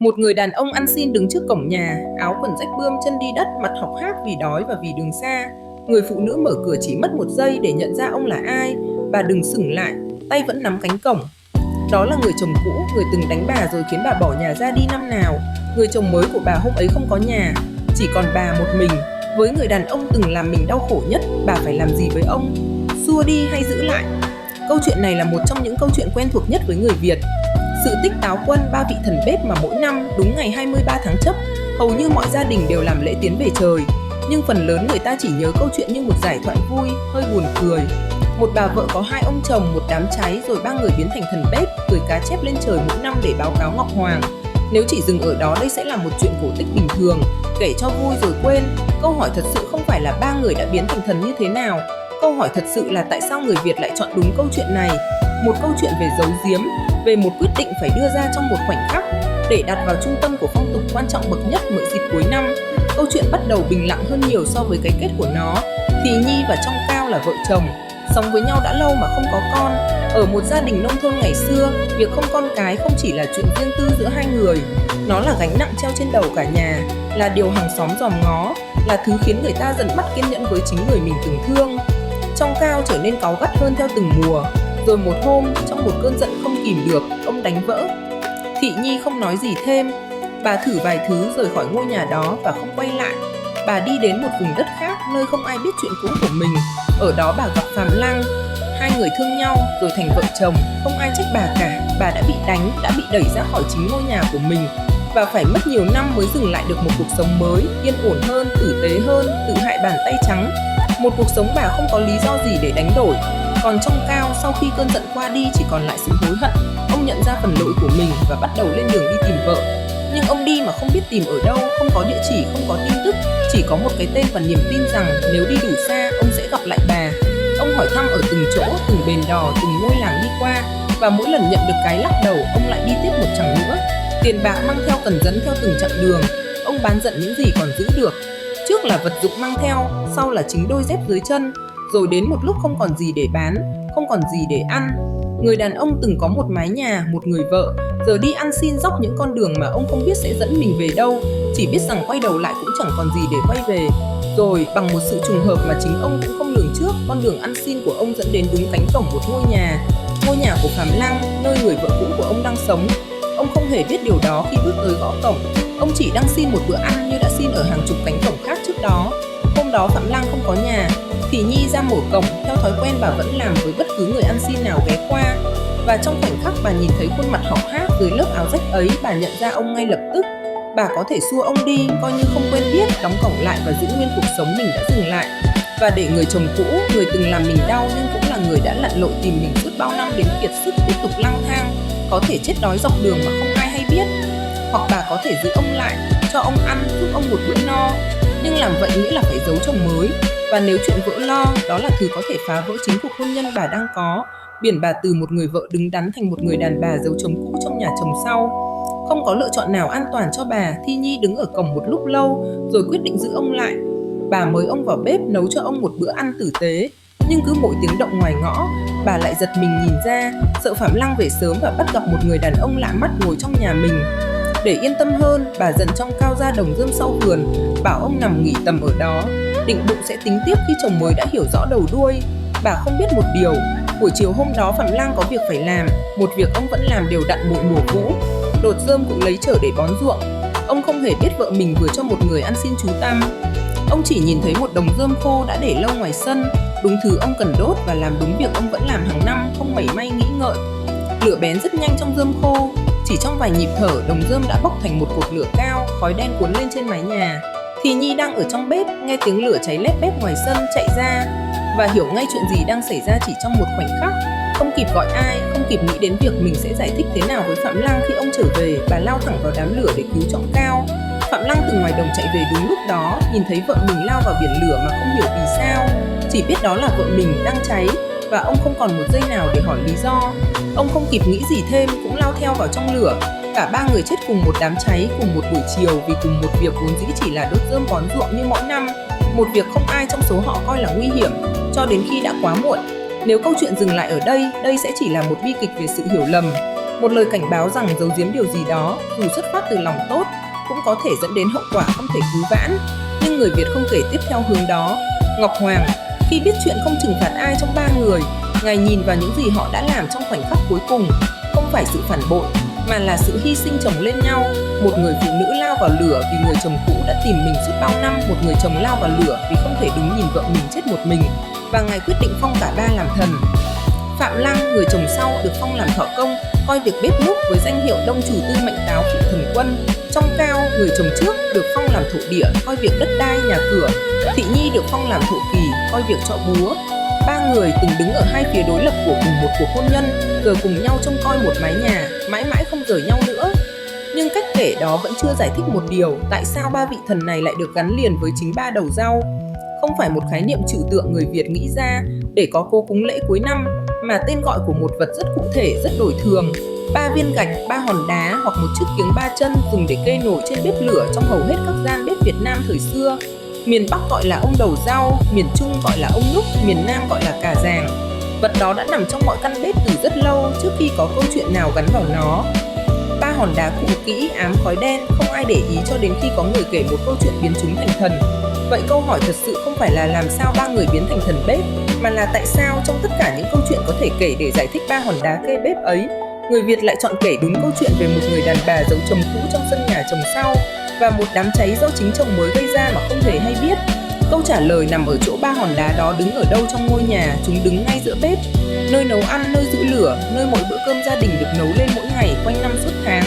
Một người đàn ông ăn xin đứng trước cổng nhà, áo quần rách bươm, chân đi đất, mặt hộc hác vì đói và vì đường xa. Người phụ nữ mở cửa chỉ mất 1 giây để nhận ra ông là ai. Bà đừng sững lại, tay vẫn nắm cánh cổng. Đó là người chồng cũ, người từng đánh bà rồi khiến bà bỏ nhà ra đi năm nào. Người chồng mới của bà hôm ấy không có nhà, chỉ còn bà một mình. Với người đàn ông từng làm mình đau khổ nhất, bà phải làm gì với ông? Xua đi hay giữ lại? Câu chuyện này là một trong những câu chuyện quen thuộc nhất với người Việt. Sự tích Táo Quân, 3 vị thần bếp mà mỗi năm đúng ngày 23 tháng Chấp, hầu như mọi gia đình đều làm lễ tiến về trời. Nhưng phần lớn người ta chỉ nhớ câu chuyện như một giải thoại vui, hơi buồn cười. Một bà vợ có 2 ông chồng, một đám cháy, rồi 3 người biến thành thần bếp, gửi cá chép lên trời mỗi năm để báo cáo Ngọc Hoàng. Nếu chỉ dừng ở đó, đây sẽ là một chuyện cổ tích bình thường, kể cho vui rồi quên. Câu hỏi thật sự không phải là 3 người đã biến thành thần như thế nào. Câu hỏi thật sự là tại sao người Việt lại chọn đúng câu chuyện này. Một câu chuyện về giấu giếm, về một quyết định phải đưa ra trong một khoảnh khắc để đặt vào trung tâm của phong tục quan trọng bậc nhất mỗi dịp cuối năm. Câu chuyện bắt đầu bình lặng hơn nhiều so với cái kết của nó. Thị Nhi và Trong Cao là vợ chồng, sống với nhau đã lâu mà không có con. Ở một gia đình nông thôn ngày xưa, việc không con cái không chỉ là chuyện riêng tư giữa hai người, nó là gánh nặng treo trên đầu cả nhà, là điều hàng xóm dòm ngó, là thứ khiến người ta dần mất kiên nhẫn với chính người mình từng thương. Trong Cao trở nên cáu gắt hơn theo từng mùa. Rồi một hôm, trong một cơn giận không kìm được, ông đánh vỡ. Thị Nhi không nói gì thêm. Bà thử vài thứ rời khỏi ngôi nhà đó và không quay lại. Bà đi đến một vùng đất khác, nơi không ai biết chuyện cũ của mình. Ở đó bà gặp Phạm Lăng. Hai người thương nhau rồi thành vợ chồng. Không ai trách bà cả. Bà đã bị đánh, đã bị đẩy ra khỏi chính ngôi nhà của mình, và phải mất nhiều năm mới dừng lại được một cuộc sống mới, yên ổn hơn, tử tế hơn, tự hại bàn tay trắng. Một cuộc sống bà không có lý do gì để đánh đổi. Còn Trong Cao, sau khi cơn giận qua đi chỉ còn lại sự hối hận. Ông nhận ra phần lỗi của mình và bắt đầu lên đường đi tìm vợ. Nhưng ông đi mà không biết tìm ở đâu, không có địa chỉ, không có tin tức, chỉ có một cái tên và niềm tin rằng nếu đi đủ xa, ông sẽ gặp lại bà. Ông hỏi thăm ở từng chỗ, từng bến đò, từng ngôi làng đi qua, và mỗi lần nhận được cái lắc đầu, ông lại đi tiếp một chặng nữa. Tiền bạc mang theo cần dẫn theo từng chặng đường. Ông bán giận những gì còn giữ được. Trước là vật dụng mang theo, sau là chính đôi dép dưới chân. Rồi đến một lúc không còn gì để bán, không còn gì để ăn. Người đàn ông từng có một mái nhà, một người vợ, giờ đi ăn xin dọc những con đường mà ông không biết sẽ dẫn mình về đâu, chỉ biết rằng quay đầu lại cũng chẳng còn gì để quay về. Rồi bằng một sự trùng hợp mà chính ông cũng không lường trước, con đường ăn xin của ông dẫn đến đúng cánh cổng một ngôi nhà của Phạm Lăng, nơi người vợ cũ của ông đang sống. Ông không hề biết điều đó khi bước tới gõ cổng. Ông chỉ đang xin một bữa ăn như đã xin ở hàng chục cánh cổng khác trước đó. Hôm đó Phạm Lăng không có nhà. Thị Nhi ra mở cổng, theo thói quen bà vẫn làm với bất cứ người ăn xin nào ghé qua. Và trong khoảnh khắc bà nhìn thấy khuôn mặt hốc hác dưới lớp áo rách ấy, bà nhận ra ông ngay lập tức. Bà có thể xua ông đi, coi như không quen biết, đóng cổng lại và giữ nguyên cuộc sống mình đã dừng lại. Và để người chồng cũ, người từng làm mình đau nhưng cũng là người đã lặn lội tìm mình suốt bao năm đến kiệt sức tiếp tục lang thang, có thể chết đói dọc đường mà không ai hay biết. Hoặc bà có thể giữ ông lại, cho ông ăn, giúp ông một bữa no. Nhưng làm vậy nghĩa là phải giấu chồng mới. Và nếu chuyện vỡ lo, đó là thứ có thể phá vỡ chính cuộc hôn nhân bà đang có, biển bà từ một người vợ đứng đắn thành một người đàn bà giấu chồng cũ trong nhà chồng sau. Không có lựa chọn nào an toàn cho bà, Thi Nhi đứng ở cổng một lúc lâu, rồi quyết định giữ ông lại. Bà mời ông vào bếp nấu cho ông một bữa ăn tử tế. Nhưng cứ mỗi tiếng động ngoài ngõ, bà lại giật mình nhìn ra, sợ Phạm Lăng về sớm và bắt gặp một người đàn ông lạ mắt ngồi trong nhà mình. Để yên tâm hơn, bà dần Trong Cao ra đồng rơm sau vườn, bảo ông nằm nghỉ tầm ở đó, định bụng sẽ tính tiếp khi chồng mới đã hiểu rõ đầu đuôi. Bà không biết một điều, buổi chiều hôm đó Phạm Lăng có việc phải làm, một việc ông vẫn làm đều đặn mỗi mùa cũ. Đột rơm cũng lấy chở để bón ruộng. Ông không hề biết vợ mình vừa cho một người ăn xin chú tăm. Ông chỉ nhìn thấy một đống rơm khô đã để lâu ngoài sân, đúng thứ ông cần đốt và làm đúng việc ông vẫn làm hàng năm, không mảy may nghĩ ngợi. Lửa bén rất nhanh trong rơm khô. Chỉ trong vài nhịp thở, đống rơm đã bốc thành một cột lửa cao, khói đen cuốn lên trên mái nhà. Thì Nhi đang ở trong bếp, nghe tiếng lửa cháy lép bép ngoài sân, chạy ra và hiểu ngay chuyện gì đang xảy ra chỉ trong một khoảnh khắc. Không kịp gọi ai, không kịp nghĩ đến việc mình sẽ giải thích thế nào với Phạm Lăng khi ông trở về, bà lao thẳng vào đám lửa để cứu Trọng Cao. Phạm Lăng từ ngoài đồng chạy về đúng lúc đó, nhìn thấy vợ mình lao vào biển lửa mà không hiểu vì sao, chỉ biết đó là vợ mình đang cháy. Và ông không còn một giây nào để hỏi lý do. Ông không kịp nghĩ gì thêm, cũng lao theo vào trong lửa. Cả 3 người chết cùng một đám cháy, cùng một buổi chiều vì cùng một việc vốn dĩ chỉ là đốt rơm bón ruộng như mỗi năm. Một việc không ai trong số họ coi là nguy hiểm, cho đến khi đã quá muộn. Nếu câu chuyện dừng lại ở đây, đây sẽ chỉ là một bi kịch về sự hiểu lầm. Một lời cảnh báo rằng giấu giếm điều gì đó, dù xuất phát từ lòng tốt, cũng có thể dẫn đến hậu quả không thể cứu vãn. Nhưng người Việt không kể tiếp theo hướng đó. Ngọc Hoàng, khi biết chuyện không trừng phạt ai trong ba người, Ngài nhìn vào những gì họ đã làm trong khoảnh khắc cuối cùng, không phải sự phản bội, mà là sự hy sinh chồng lên nhau. Một người phụ nữ lao vào lửa vì người chồng cũ đã tìm mình suốt bao năm, một người chồng lao vào lửa vì không thể đứng nhìn vợ mình chết một mình, và Ngài quyết định phong cả ba làm thần. Phạm Lăng, người chồng sau, được phong làm thọ công, coi việc bếp núc với danh hiệu đông chủ tư mệnh táo phụ thần quân. Trong Cao, người chồng trước, được phong làm thổ địa, coi việc đất đai nhà cửa. Thị Nhi được phong làm thổ kỳ, coi việc trọ búa. Ba người từng đứng ở hai phía đối lập của cùng một cuộc hôn nhân, giờ cùng nhau trông coi một mái nhà, mãi mãi không rời nhau nữa. Nhưng cách kể đó vẫn chưa giải thích một điều, tại sao ba vị thần này lại được gắn liền với chính ba đầu rau. Không phải một khái niệm trừu tượng người Việt nghĩ ra để có cô cúng lễ cuối năm, mà tên gọi của một vật rất cụ thể, rất đổi thường. 3 viên gạch, 3 hòn đá hoặc một chiếc kiếng 3 chân dùng để kê nổi trên bếp lửa trong hầu hết các gian bếp Việt Nam thời xưa. Miền Bắc gọi là ông đầu rau, miền Trung gọi là ông núc, miền Nam gọi là cà ràng. Vật đó đã nằm trong mọi căn bếp từ rất lâu trước khi có câu chuyện nào gắn vào nó. 3 hòn đá cũ kỹ ám khói đen, không ai để ý cho đến khi có người kể một câu chuyện biến chúng thành thần. Vậy câu hỏi thật sự không phải là làm sao 3 người biến thành thần bếp, mà là tại sao trong tất cả những câu chuyện có thể kể để giải thích 3 hòn đá kê bếp ấy, người Việt lại chọn kể đúng câu chuyện về một người đàn bà giấu chồng cũ trong sân nhà chồng sau và một đám cháy do chính chồng mới gây ra mà không hề hay biết. Câu trả lời nằm ở chỗ 3 hòn đá đó đứng ở đâu trong ngôi nhà. Chúng đứng ngay giữa bếp, nơi nấu ăn, nơi giữ lửa, nơi mỗi bữa cơm gia đình được nấu lên mỗi ngày quanh năm suốt tháng.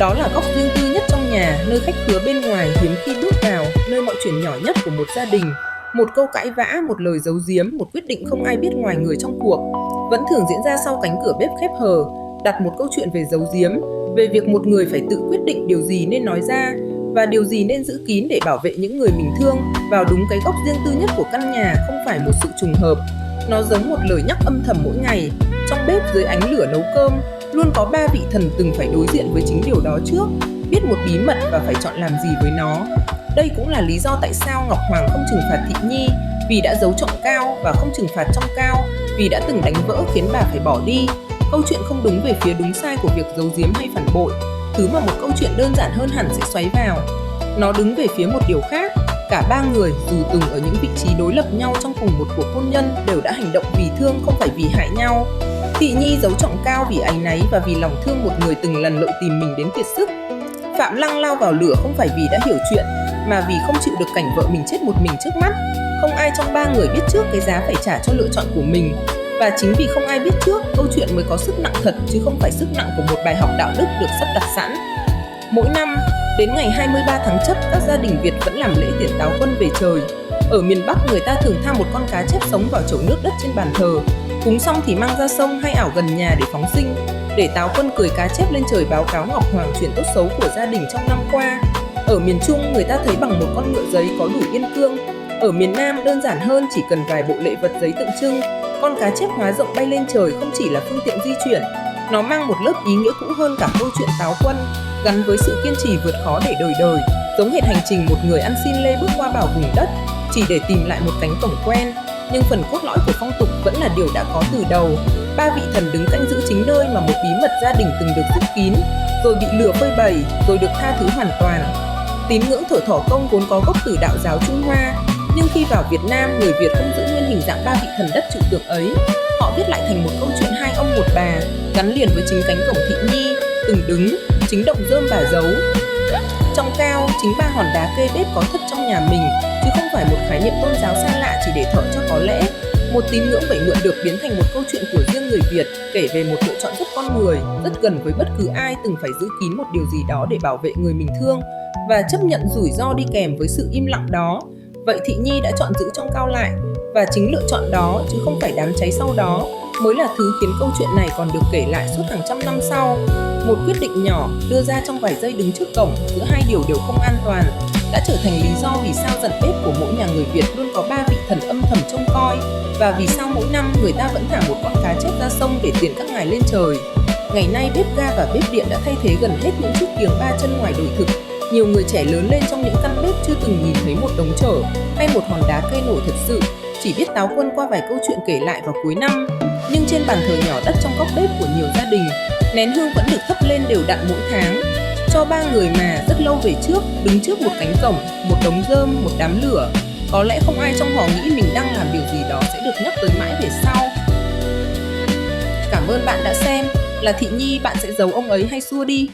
Đó là góc riêng tư nhất trong nhà, nơi khách khứa bên ngoài hiếm khi bước vào, nơi mọi chuyện nhỏ nhất của một gia đình. Một câu cãi vã, một lời giấu giếm, một quyết định không ai biết ngoài người trong cuộc, vẫn thường diễn ra sau cánh cửa bếp khép hờ, đặt một câu chuyện về giấu giếm, về việc một người phải tự quyết định điều gì nên nói ra và điều gì nên giữ kín để bảo vệ những người mình thương vào đúng cái góc riêng tư nhất của căn nhà. Không phải một sự trùng hợp, nó giống một lời nhắc âm thầm mỗi ngày. Trong bếp dưới ánh lửa nấu cơm, luôn có 3 vị thần từng phải đối diện với chính điều đó trước, biết một bí mật và phải chọn làm gì với nó. Đây cũng là lý do tại sao Ngọc Hoàng không trừng phạt Thị Nhi vì đã giấu trọng Cao, và không trừng phạt trong Cao vì đã từng đánh vỡ khiến bà phải bỏ đi. Câu chuyện không đúng về phía đúng sai của việc giấu giếm hay phản bội, thứ mà một câu chuyện đơn giản hơn hẳn sẽ xoáy vào. Nó đứng về phía một điều khác. Cả 3 người, dù từng ở những vị trí đối lập nhau trong cùng một cuộc hôn nhân, đều đã hành động vì thương, không phải vì hại nhau. Thị Nhi giấu trọng Cao vì áy náy và vì lòng thương một người từng lần lội tìm mình đến kiệt sức. Phạm Lăng lao vào lửa không phải vì đã hiểu chuyện, mà vì không chịu được cảnh vợ mình chết một mình trước mắt. Không ai trong 3 người biết trước cái giá phải trả cho lựa chọn của mình. Và chính vì không ai biết trước, câu chuyện mới có sức nặng thật, chứ không phải sức nặng của một bài học đạo đức được sắp đặt sẵn. Mỗi năm, đến ngày 23 tháng Chất, các gia đình Việt vẫn làm lễ tiễn táo quân về trời. Ở miền Bắc, người ta thường tha một con cá chép sống vào chậu nước đất trên bàn thờ. Cúng xong thì mang ra sông hay ảo gần nhà để phóng sinh, để táo quân cười cá chép lên trời báo cáo Ngọc Hoàng chuyện tốt xấu của gia đình trong năm qua. Ở miền Trung, người ta thấy bằng một con ngựa giấy có đủ yên cương. Ở miền Nam, đơn giản hơn, chỉ cần vài bộ lễ vật giấy tượng trưng. Con cá chép hóa rộng bay lên trời không chỉ là phương tiện di chuyển, nó mang một lớp ý nghĩa cũ hơn cả câu chuyện táo quân, gắn với sự kiên trì vượt khó để đời đời, giống hệt hành trình một người ăn xin lê bước qua bảo vùng đất chỉ để tìm lại một cánh cổng quen. Nhưng phần cốt lõi của phong tục vẫn là điều đã có từ đầu. 3 vị thần đứng canh giữ chính nơi mà một bí mật gia đình từng được giữ kín, rồi bị lửa phơi bày, rồi được tha thứ hoàn toàn. Tín ngưỡng thờ thỏ công vốn có gốc từ đạo giáo Trung Hoa, nhưng khi vào Việt Nam, người Việt không giữ nguyên hình dạng 3 vị thần đất trừu tượng ấy. Họ viết lại thành một câu chuyện hai ông một bà, gắn liền với chính cánh cổng Thị Nhi từng đứng, chính động rơm bà giấu. Trong Cao, chính 3 hòn đá kê bếp có thật trong nhà mình, chứ không phải một khái niệm tôn giáo xa lạ chỉ để thợ cho có lẽ. Một tín ngưỡng vậy mượn được biến thành một câu chuyện của riêng người Việt, kể về một lựa chọn rất con người, rất gần với bất cứ ai từng phải giữ kín một điều gì đó để bảo vệ người mình thương và chấp nhận rủi ro đi kèm với sự im lặng đó. Vậy Thị Nhi đã chọn giữ trong Cao lại, và chính lựa chọn đó, chứ không phải đám cháy sau đó, mới là thứ khiến câu chuyện này còn được kể lại suốt hàng trăm năm sau. Một quyết định nhỏ đưa ra trong vài giây đứng trước cổng giữa hai điều đều không an toàn đã trở thành lý do vì sao dàn bếp của mỗi nhà người Việt luôn có 3 vị thần âm thầm trông coi, và vì sao mỗi năm người ta vẫn thả một con cá chép ra sông để tiễn các ngài lên trời. Ngày nay bếp ga và bếp điện đã thay thế gần hết những chiếc kiềng 3 chân ngoài đồi thực. Nhiều người trẻ lớn lên trong những căn bếp chưa từng nhìn thấy một đống chở hay một hòn đá cây nổi thật sự. chỉ biết Táo Quân qua vài câu chuyện kể lại vào cuối năm. Nhưng trên bàn thờ nhỏ đất trong góc bếp của nhiều gia đình, nén hương vẫn được thắp lên đều đặn mỗi tháng. Cho ba người mà rất lâu về trước, đứng trước một cánh cổng, một đống rơm, một đám lửa. Có lẽ không ai trong họ nghĩ mình đang làm điều gì đó sẽ được nhắc tới mãi về sau. Cảm ơn bạn đã xem. Là Thị Nhi, bạn sẽ giấu ông ấy hay xua đi?